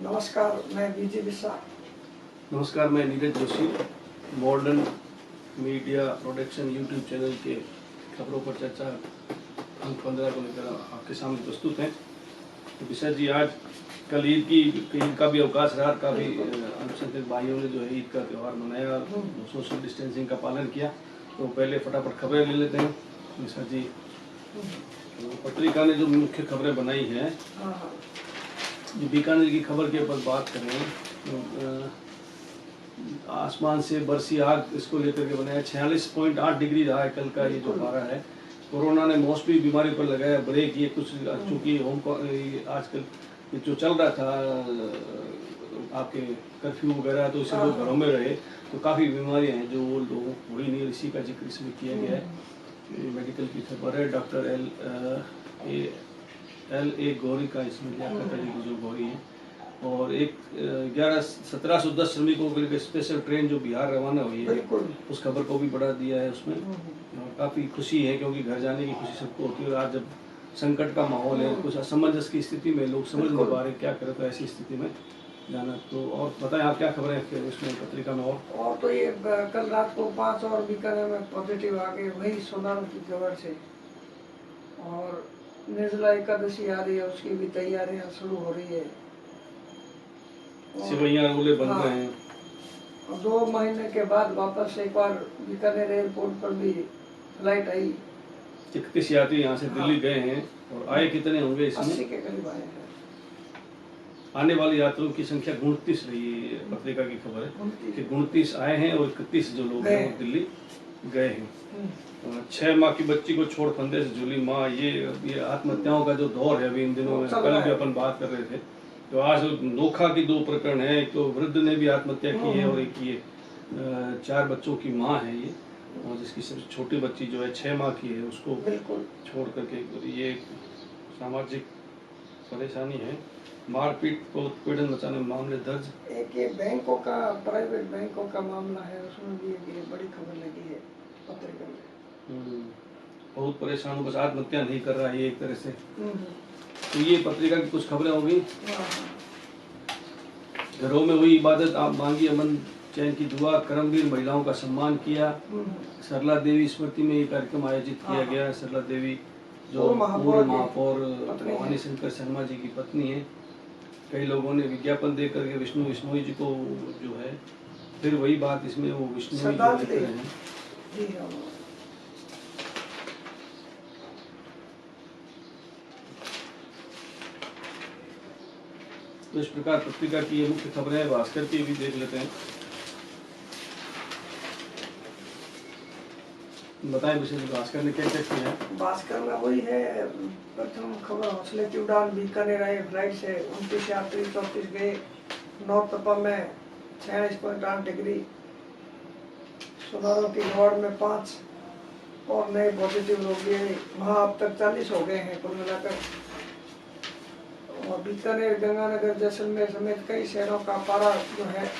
नमस्कार, मैं बीजे बिस्सा। नमस्कार, मैं Neeraj Joshi. Modern media production YouTube channel के खबरों पर चर्चा अंक 15 को लेकर आपके सामने प्रस्तुत हैं। तो बिस्सा जी, आज कल ईद का भी अवकाश रहा, काफ़ी अल्पसंख्यक भाइयों ने जो है ईद का त्यौहार मनाया, सोशल डिस्टेंसिंग का पालन किया। तो पहले फटाफट खबरें ले लेते हैं बिस्सा जी। तो पत्रिका ने जो मुख्य खबरें बनाई हैं, जो बीकानेर की खबर के ऊपर बात करें तो आसमान से बरसी आग, इसको लेकर के बनाया। 46.8 डिग्री रहा है कल का ये जो पारा है। कोरोना ने मौसमी बीमारी पर लगाया ब्रेक। ये कुछ चूँकि आजकल ये जो चल रहा था आपके कर्फ्यू वगैरह, तो इससे लोग घरों में रहे तो काफ़ी बीमारियां हैं जो वो लोगों को हुई नहीं, इसी का जिक्र इसमें किया गया है। मेडिकल की खबर है। डॉक्टर एल ए गौरी का इसमें लियाकत अली की जो गौरी है, और एक 1710 श्रमिकों के लिए स्पेशल ट्रेन जो बिहार रवाना हुई है, उस खबर को भी बढ़ा दिया है उसमें। काफ़ी खुशी है क्योंकि घर जाने की खुशी सबको होती है। आज जब संकट का माहौल है, कुछ असमंजस की स्थिति में लोग समझ नहीं पा रहे क्या करें, तो ऐसी स्थिति में जाना। तो और बताएं आप क्या खबरें हैं उसमें पत्रिका में? और तो ये कल रात को 5 और बीकानेर में पॉजिटिव आ गए, वही सोनारों की खबर से। और निर्जला एकादशी आ रही है, उसकी भी तैयारियां शुरू हो रही है। सिवैयां रोले बन रहे हैं। 2 महीने के बाद वापस एक बार बीकानेर एयरपोर्ट पर भी फ्लाइट आई। 31 यात्री यहाँ से दिल्ली गए हैं। और आए कितने होंगे इसमें? 80 के करीब आए हैं। आने वाले यात्रियों की संख्या 29 रही है। पत्रिका की खबर है कि 29 आए हैं और 31 जो लोग हैं वो दिल्ली गए हैं। 6 माह की बच्ची को छोड़ फंदे से झूली माँ। ये आत्महत्याओं का जो दौर है अभी इन दिनों में, कल भी अपन बात कर रहे थे। तो आज नोखा की 2 प्रकरण है। एक तो वृद्ध ने भी आत्महत्या की है, और एक ये 4 बच्चों की माँ है ये, और जिसकी सबसे छोटी बच्ची जो है 6 माह की है, उसको छोड़ करके। ये सामाजिक परेशानी है। मारपीट को उत्पीड़न मचाने मामले दर्ज। एक ये बैंकों का, प्राइवेट बैंकों का मामला है, उसमें भी एक बड़ी खबर लगी है पत्रिका में। बहुत परेशान हूँ, बस आत्महत्या नहीं कर रहा है ये एक तरह से। तो ये पत्रिका की कुछ खबरें हो गई। घरों में हुई इबादत, आप मांगी अमन चैन की दुआ, कर्मवीर महिलाओं का सम्मान किया। सरला देवी स्मृति में ये कार्यक्रम आयोजित किया गया। सरला देवी जो पूर्व महापौर भवानी शंकर शर्मा जी की पत्नी है। कई लोगों ने विज्ञापन दे करके विष्णु विष्णोई जी को जो है, फिर वही बात इसमें वो विष्णु जी हैं। तो इस प्रकार पत्रिका की ये मुख्य खबरें। भास्कर की भी देख लेते हैं। बताएं विशेष भास्कर ने क्या क्या किया है? भास्कर में वही है, प्रथम खबर हौसले की उड़ान, बीकानेर आए फ्लाइट से 29 यात्री, 34 गए। नॉर्थ तपा में 46.8 डिग्री, सोनारों की वार्ड में 5 और नए पॉजिटिव लोग लिए। वहाँ अब तक 40 हो गए हैं कुल मिलाकर। और बीकानेर, गंगानगर, जैसलमेर समेत कई शहरों का पारा जो है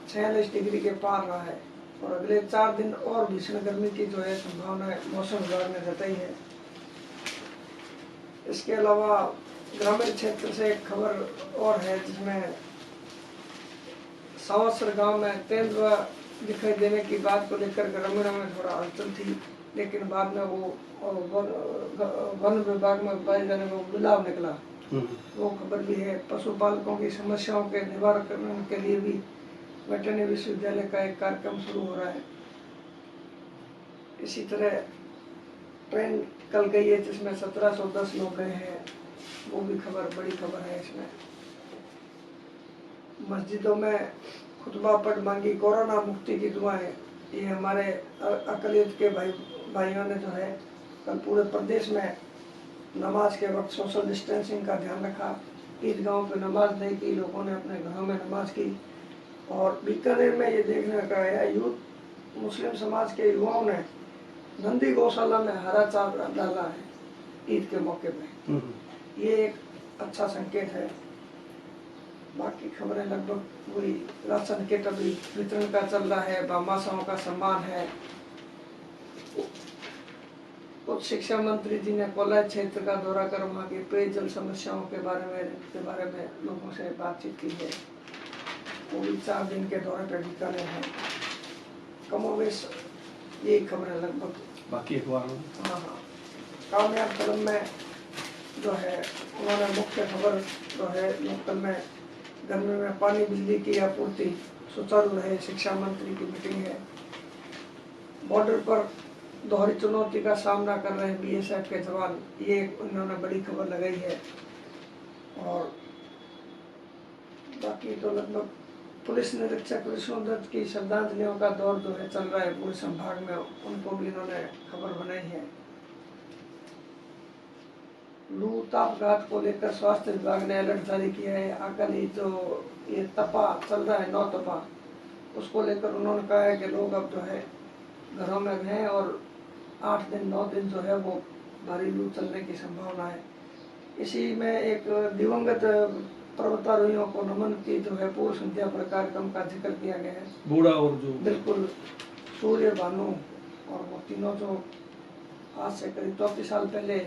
46 डिग्री के पार रहा है। और अगले 4 दिन और भीषण गर्मी की जो है संभावना मौसम विभाग ने जताई है। इसके अलावा ग्रामीण क्षेत्र से एक खबर और है, जिसमें सावसर गांव में तेंदुआ दिखाई देने की बात को लेकर ग्रामीणों में थोड़ा हलचल थी, लेकिन बाद में वो वन विभाग में पाए जाने में मिलाव निकला। वो खबर भी है। पशुपालकों की समस्याओं के निवारण के लिए भी वेटरनरी विश्वविद्यालय का एक कार्यक्रम शुरू हो रहा है। इसी तरह ट्रेन कल गई है जिसमें 1710 लोग गए हैं, वो भी खबर, बड़ी खबर है इसमें। मस्जिदों में खुतबा पढ़ मांगी कोरोना मुक्ति की दुआएं। ये हमारे अकलियत के भाइयों ने जो है कल पूरे प्रदेश में नमाज के वक्त सोशल डिस्टेंसिंग का ध्यान रखा। ईदगाहों पे नमाज नहीं की, लोगों ने अपने घरों में नमाज की। और बीकानेर में ये देखने का है, यूथ मुस्लिम समाज के युवाओं ने नंदी गौशाला में हरा चारा डाला है ईद के मौके पे। ये एक अच्छा संकेत है। बाकी खबरें लगभग वही, राशन किट अभी वितरण का चल रहा है, भामाशाहों का सम्मान है। कुछ शिक्षा मंत्री जी ने कोलाई क्षेत्र का दौरा कर वहाँ की पेयजल समस्याओं के बारे में लोगों से बातचीत की है। वो भी 4 दिन के दौरे पर बीकानेर हैं। कमोवेश यही खबरें लगभग। बाकी अखबार में हाँ, कामयाब कलम में जो है उन्होंने मुख्य खबर जो है लोकल में गर्मी में पानी बिजली की आपूर्ति सुचारू रहे, शिक्षा मंत्री की मीटिंग है। बॉर्डर पर दोहरी चुनौती का सामना कर रहे बीएसएफ के जवान, ये उन्होंने बड़ी खबर लगाई है। और बाकी तो लगभग पुलिस निरीक्षक विष्णुदत्त की श्रद्धांजलियों का दौर जो है चल रहा है पूरे संभाग में, उनको भी इन्होंने खबर बनाई है। लू तापघात को लेकर स्वास्थ्य विभाग ने अलर्ट जारी किया है। आगामी जो ये तपा चल रहा है 9 तपा, उसको लेकर उन्होंने कहा है कि लोग अब जो है घरों में रहें और 8 दिन 9 दिन जो है वो भारी लू चलने की संभावना है। इसी में एक दिवंगत पर्वतारोहियों को नमन की जो है पूर्व संध्या पर कार्यक्रम का जिक्र किया गया है। बूढ़ा और जो बिल्कुल सूर्य, भानु और वो तीनों जो आज से करीब 34 साल पहले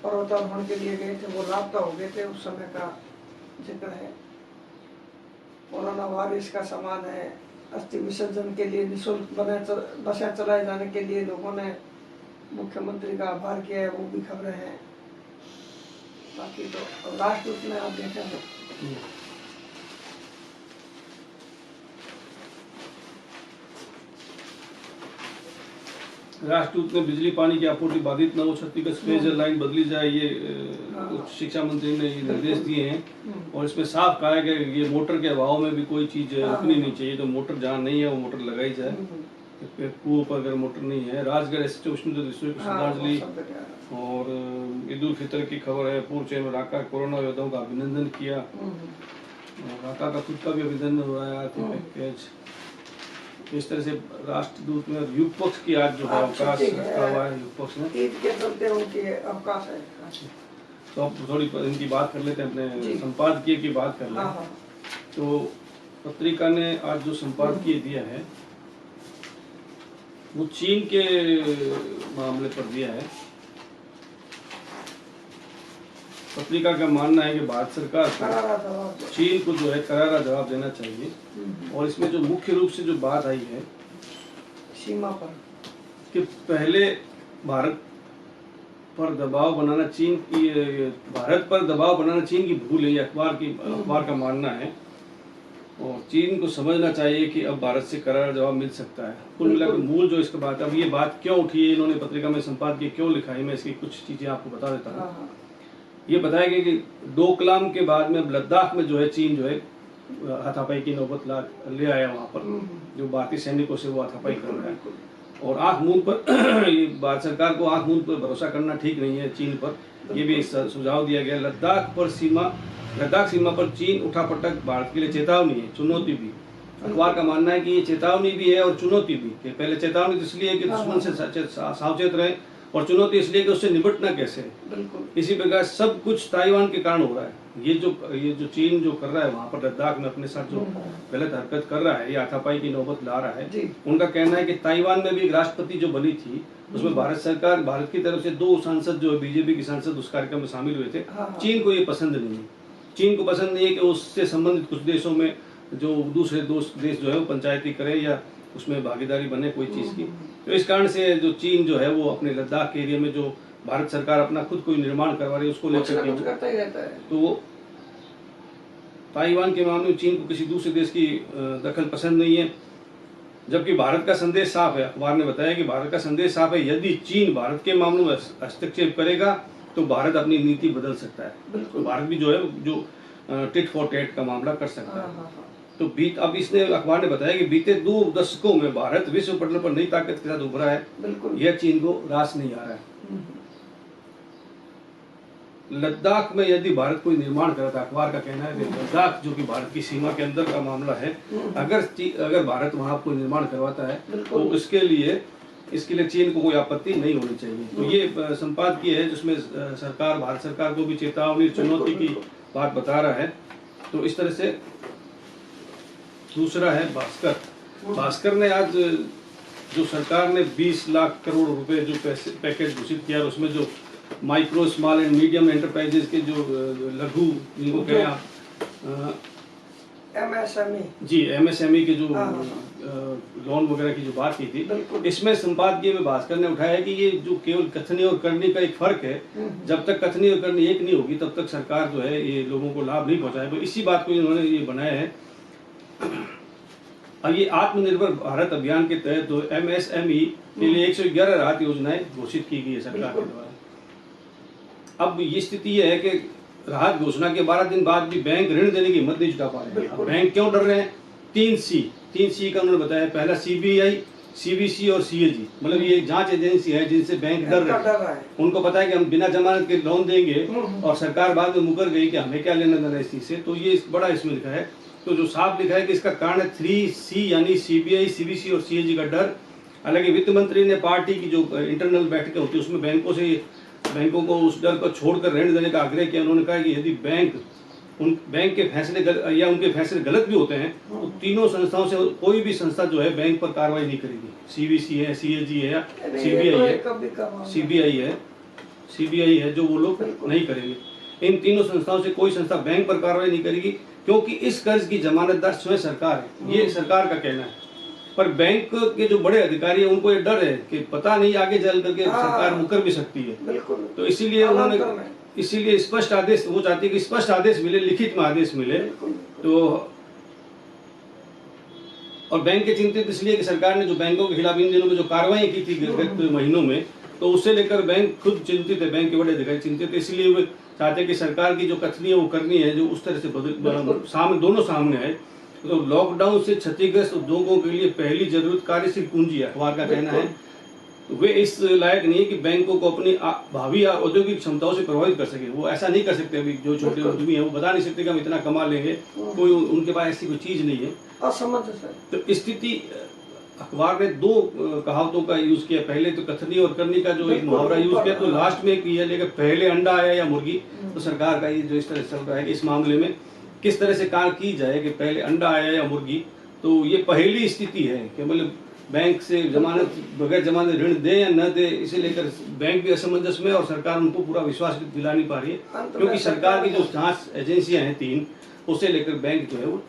पर्वतारोहण के लिए गए थे, वो लापता हो गए थे, उस समय का जिक्र है। कोरोना वायरस का सामान है। अस्थि विसर्जन के लिए निःशुल्क बसें चलाए जाने के लिए लोगों ने मुख्यमंत्री का आभार किया है, वो भी खबरें हैं। बाकी तो राष्ट्रदूत में आप देखें तो राष्ट्रदूत ने बिजली पानी की आपूर्ति बाधित न हो, छत्तीसगढ़ पेयजल लाइन बदली जाए, ये शिक्षा मंत्री ने ये निर्देश दिए हैं। और इसमें साफ कहा है कि ये मोटर के अभाव में भी कोई चीज रुकनी नहीं चाहिए, तो मोटर जहाँ नहीं है वो मोटर लगाई जाए। कुओं पर अगर मोटर नहीं है। राजगढ़ एसएचओ विष्णुदत्त को श्रद्धांजलि। और ईद उल फितर की खबर है। पूर्व चेयरमैन राका कोरोना योद्धाओं का अभिनंदन किया। राका का खुद का भी अभिनंदन हो रहा है आर्थिक पैकेज। इस तरह से राष्ट्रदूत में युग पक्ष की आज जो है अवकाश रखा हुआ है, युग पक्ष में ईद के चलते उनके अवकाश है। तो अब थोड़ी इनकी बात कर लेते हैं, अपने संपादकीय की बात कर लें। तो पत्रिका ने आज जो संपादकीय दिया है वो चीन के मामले पर दिया है। पत्रिका का मानना है कि भारत सरकार को चीन को जो है करारा जवाब देना चाहिए। और इसमें जो मुख्य रूप से जो बात आई है सीमा पर कि पहले भारत पर दबाव बनाना चीन की, भारत पर दबाव बनाना चीन की भूल है, अखबार का मानना है। और चीन को समझना चाहिए कि अब भारत से करारा जवाब मिल सकता है। कुल मिलाकर मूल जो इसका बात है, अब ये बात क्यों उठी है, इन्होंने पत्रिका में संपादकीय क्यों लिखा है, मैं इसकी कुछ चीजें आपको बता देता हूँ। ये बताया गया कि डोकलाम के बाद में अब लद्दाख में जो है चीन जो है हाथापाई की नौबत ले आया वहाँ पर, जो भारतीय सैनिकों से वो हाथापाई कर रहा है। और आंख मूंद पर ये भारत सरकार को आंख मूंद पर भरोसा करना ठीक नहीं है चीन पर, ये भी सुझाव दिया गया। लद्दाख सीमा पर चीन उठापटक भारत के लिए चेतावनी है, चुनौती भी। अखबार का मानना है कि ये चेतावनी भी है और चुनौती भी। पहले चेतावनी तो इसलिए कि दुश्मन से सावचेत रहे, और चुनौती इसलिए कि उससे निपटना कैसे। इसी प्रकार सब कुछ ताइवान के कारण हो रहा है। ये जो चीन जो कर रहा है वहाँ पर लद्दाख में अपने साथ जो गलत हरकत कर रहा है, ये हाथापाई की नौबत ला रहा है। उनका कहना है कि ताइवान में भी एक राष्ट्रपति जो बनी थी, उसमें भारत की तरफ से 2 सांसद जो बीजेपी के सांसद उस कार्यक्रम में शामिल हुए थे। चीन को ये पसंद नहीं है। चीन को पसंद नहीं है कि उससे संबंधित कुछ देशों में जो दूसरे देश जो है वो पंचायती करे या उसमें भागीदारी बने कोई चीज की। तो इस कारण से जो चीन जो है वो अपने लद्दाख के एरिया में जो भारत सरकार अपना खुद कोई निर्माण करवा रही है उसको लेकर के करता ही रहता है। तो वो ताइवान के मामले में चीन को किसी दूसरे देश की दखल पसंद नहीं है। जबकि भारत का संदेश साफ है। अखबार ने बताया कि भारत का संदेश साफ है, यदि चीन भारत के मामलों में हस्तक्षेप करेगा तो भारत अपनी नीति बदल सकता है। तो भारत भी जो है जो टिट फॉर टैट का मामला कर सकता है। तो अब इसने अखबार ने बताया कि बीते 2 दशकों में भारत विश्व पटल पर नई ताकत के साथ उभरा है। यह चीन को रास नहीं आ रहा है। लद्दाख में यदि भारत कोई निर्माण करता, अखबार का कहना है कि लद्दाख जो कि भारत की सीमा के अंदर का मामला है, अगर भारत वहां कोई निर्माण करवाता है तो इसके लिए चीन को कोई आपत्ति नहीं होनी चाहिए। तो ये संपादकीय है जिसमें भारत सरकार को भी चेतावनी चुनौती की बात बता रहा है। तो इस तरह से दूसरा है भास्कर ने आज जो सरकार ने 20 लाख करोड़ रुपए जो पैकेज घोषित किया, उसमें जो micro small and medium enterprises के जो लघु जिनको कहें आप MSME जी MSME के जो लोन वगैरह की जो बात की थी, इसमें संपादकीय में भास्कर ने उठाया कि ये जो केवल कथनी और करनी का एक फर्क है, जब तक कथनी और करनी एक नहीं होगी तब तक सरकार जो है ये लोगों को लाभ नहीं पहुंचाए। तो इसी बात को इन्होंने ये बनाया है। अब ये आत्मनिर्भर भारत अभियान के तहत तो MSME के लिए 111 राहत योजनाएं घोषित की गई है सरकार के द्वारा। अब ये स्थिति ये है कि राहत घोषणा के 12 दिन बाद भी बैंक ऋण देने की हिम्मत नहीं जुटा पा रहे हैं। बैंक क्यों डर रहे हैं? 3C का उन्होंने बताया। पहला CBI, CBC और CAG, मतलब ये जांच एजेंसी है जिनसे बैंक डर रहे हैं। उनको पता है कि हम बिना जमानत के लोन देंगे और सरकार बाद में मुकर गई कि हमें क्या लेना देना इस चीज से। तो ये बड़ा इसमें लिखा है, तो जो साफ लिखा है कि इसका कारण है 3C यानी CBI, CBC और CAG का डर। हालांकि वित्त मंत्री ने पार्टी की जो इंटरनल बैठकें होती है उसमें बैंकों को उस डर को छोड़कर ऋण देने का आग्रह किया। उन्होंने कहा कि यदि बैंक के फैसले या उनके फैसले गलत भी होते हैं तो तीनों संस्थाओं से कोई भी संस्था जो है बैंक पर कार्रवाई नहीं करेगी। CBC है, CAG है या CBI है जो वो लोग नहीं करेंगे। इन तीनों संस्थाओं से कोई संस्था बैंक पर कार्रवाई नहीं करेगी, क्योंकि इस कर्ज की जमानतदार स्वयं सरकार है। ये सरकार का कहना है। पर बैंक के जो बड़े अधिकारी हैं उनको ये डर है कि पता नहीं आगे चल करके सरकार मुकर भी सकती है। तो इसीलिए स्पष्ट आदेश, वो चाहती है कि स्पष्ट आदेश मिले, लिखित में आदेश मिले। तो और बैंक के चिंतित इसलिए कि सरकार ने जो बैंकों के खिलाफ इन दिनों में जो कार्रवाई की थी गत महीनों में, तो उससे लेकर बैंक खुद चिंतित है, बैंक के बड़े अधिकारी चिंतित है। इसलिए वो चाहते हैं कि सरकार की जो कथनी है वो करनी है जो उस तरह से दोनों सामने आए। तो लॉकडाउन से क्षतिग्रस्त उद्योगों के लिए पहली जरूरत कार्यशील पूंजी है, अखबार का कहना है। वे इस लायक नहीं है कि बैंकों को अपनी भावी औद्योगिक क्षमताओं से प्रभावित कर सके। वो ऐसा नहीं कर सकते। अभी जो छोटे उद्यमी है वो बता नहीं सकते कि हम इतना कमा लेंगे, कोई उनके पास ऐसी कोई चीज नहीं है। तो स्थिति, अखबार ने 2 कहावतों का यूज किया। पहले तो कथनी और करनी का जो एक मुहावरा यूज किया, तो लास्ट में किया लेकिन पहले अंडा आया या मुर्गी। तो सरकार का ये जो इस तरह चल रहा है कि इस मामले में किस तरह से कार्य की जाए कि पहले अंडा आया या मुर्गी। तो ये पहली स्थिति है कि मतलब बैंक से बगैर जमानत ऋण दे या न दे, इसे लेकर बैंक भी असमंजस में और सरकार उनको पूरा विश्वास दिला नहीं पा रही है, क्योंकि सरकार की जो जांच एजेंसियां हैं 3, उसे लेकर बैंक जो है वो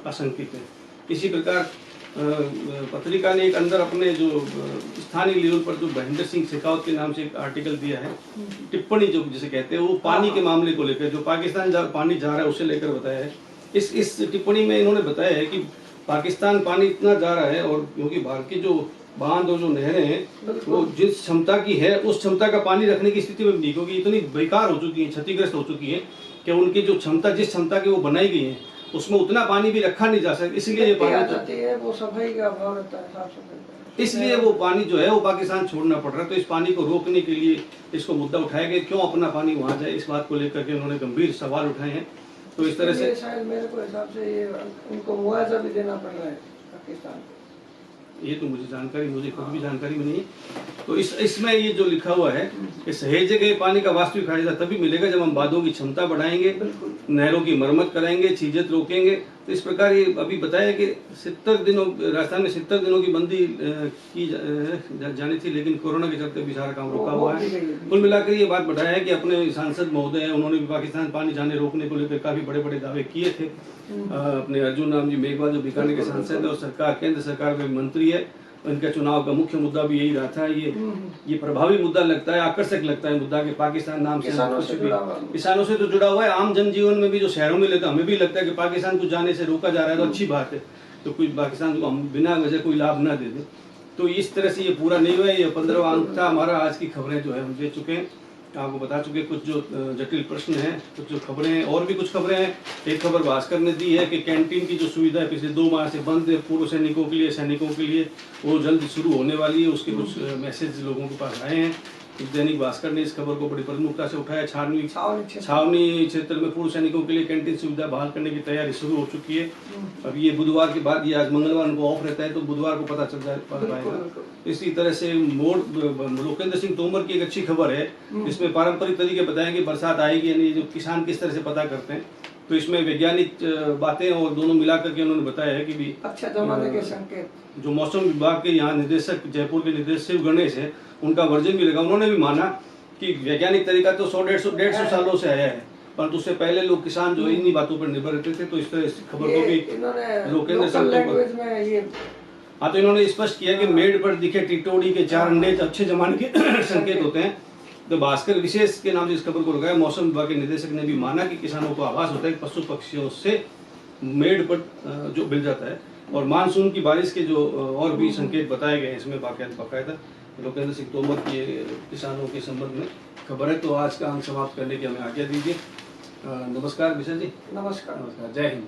आशंकित है। इसी प्रकार पत्रिका ने एक अंदर अपने जो स्थानीय लेवल पर जो महेंद्र सिंह शेखावत के नाम से एक आर्टिकल दिया है, टिप्पणी जो जिसे कहते हैं, वो पानी के मामले को लेकर, जो पाकिस्तान पानी जा रहा है उसे लेकर बताया है। इस टिप्पणी में इन्होंने बताया है कि पाकिस्तान पानी इतना जा रहा है और क्योंकि भारत की जो बांध और जो नहरें हैं वो जिस क्षमता की है उस क्षमता का पानी रखने की स्थिति में नहीं, क्योंकि इतनी बेकार हो चुकी है, क्षतिग्रस्त हो चुकी है कि उनकी जो क्षमता, जिस क्षमता की वो बनाई गई है उसमें उतना पानी भी रखा नहीं जा सकता। इसलिए ये पानी वो सफाई का अभाव रहता है, साफ सफाई, इसलिए वो पानी जो है वो पाकिस्तान छोड़ना पड़ रहा है। तो इस पानी को रोकने के लिए इसको मुद्दा उठाया गया, क्यों अपना पानी वहां जाए, इस बात को लेकर के उन्होंने गंभीर सवाल उठाए हैं। तो इस तरह से शायद मेरे को हिसाब से ये उनको मुआवजा भी देना पड़ रहा है पाकिस्तान को। ये तो मुझे खुद भी जानकारी में नहीं। तो इसमें ये जो लिखा हुआ है कि सहेजे गए पानी का वास्तविक फायदा तभी मिलेगा जब हम बांधों की क्षमता बढ़ाएंगे, नहरों की मरम्मत कराएंगे, छीजत रोकेंगे। तो इस प्रकार ये अभी बताया कि 70 दिनों राजस्थान में 70 दिनों की बंदी की जानी थी, लेकिन कोरोना के चलते भी सारा काम रुका हुआ है। कुल मिलाकर ये बात बताया है कि अपने सांसद महोदय हैं, उन्होंने भी पाकिस्तान पानी जाने रोकने को लेकर काफी बड़े बड़े दावे किए थे। अपने अर्जुन राम जी मेघवाल जो बीकानेर के सांसद है और केंद्र सरकार में मंत्री है, उनका चुनाव का मुख्य मुद्दा भी यही रहा था। ये प्रभावी मुद्दा लगता है, आकर्षक लगता है मुद्दा कि पाकिस्तान नाम से किसानों से तो जुड़ा हुआ है, आम जनजीवन में भी जो शहरों में लेता हमें भी लगता है कि पाकिस्तान को जाने से रोका जा रहा है, तो अच्छी बात है। तो कोई पाकिस्तान को हम बिना वजह कोई लाभ न दे दे। तो इस तरह से ये पूरा नहीं हुआ है। ये 15वां अंक था हमारा। आज की खबरें जो है हम दे चुके हैं, आपको बता चुके कुछ जो जटिल प्रश्न हैं, कुछ जो खबरें हैं, और भी कुछ खबरें हैं। एक खबर भास्कर ने दी है कि कैंटीन की जो सुविधा है पिछले 2 माह से बंद है पूर्व सैनिकों के लिए वो जल्द शुरू होने वाली है। उसके कुछ मैसेज लोगों के पास आए हैं। दैनिक भास्कर ने इस खबर को बड़ी प्रमुखता से उठाया। छावनी क्षेत्र में पूर्व सैनिकों के लिए कैंटीन सुविधा बहाल करने की तैयारी शुरू हो चुकी है। अब ये बुधवार के बाद, ये आज मंगलवार उनको ऑफ रहता है, तो बुधवार को पता चल पाएगा। इसी तरह से लोकेंद्र सिंह तोमर की एक अच्छी खबर है, जिसमें पारंपरिक तरीके बताएं कि बरसात आएगी या नहीं, जो किसान किस तरह से पता करते हैं। तो इसमें वैज्ञानिक बातें और दोनों मिलाकर के उन्होंने बताया है कि भी अच्छे जमाने के संकेत। जो मौसम विभाग के यहाँ निदेशक जयपुर के निदेशक गणेश है, उनका वर्जन भी लगा। उन्होंने भी माना कि वैज्ञानिक तरीका तो 100-150 सालों से आया है, परंतु उससे पहले लोग किसान जो इन्हीं बातों पर निर्भर रहते थे। तो इस तरह इस खबर को भी लोकेंद्र लैंग्वेज में ये हाँ, तो इन्होंने स्पष्ट किया कि मेड पर दिखे टिटोड़ी के 4 अंडे अच्छे जमाने के संकेत होते हैं। तो भास्कर विशेष के नाम से इस खबर को लगाया। मौसम विभाग के निदेशक ने भी माना कि किसानों को आभास होता है कि पशु पक्षियों से मेड पर जो मिल जाता है, और मानसून की बारिश के जो और भी संकेत बताए गए हैं इसमें बाकायदा। लोकेंद्र सिंह तोमर की किसानों के संबंध में खबर है। तो आज का अंक समाप्त करने की हमें आज्ञा दीजिए। नमस्कार विशा जी। नमस्कार। नमस्कार, जय हिंद।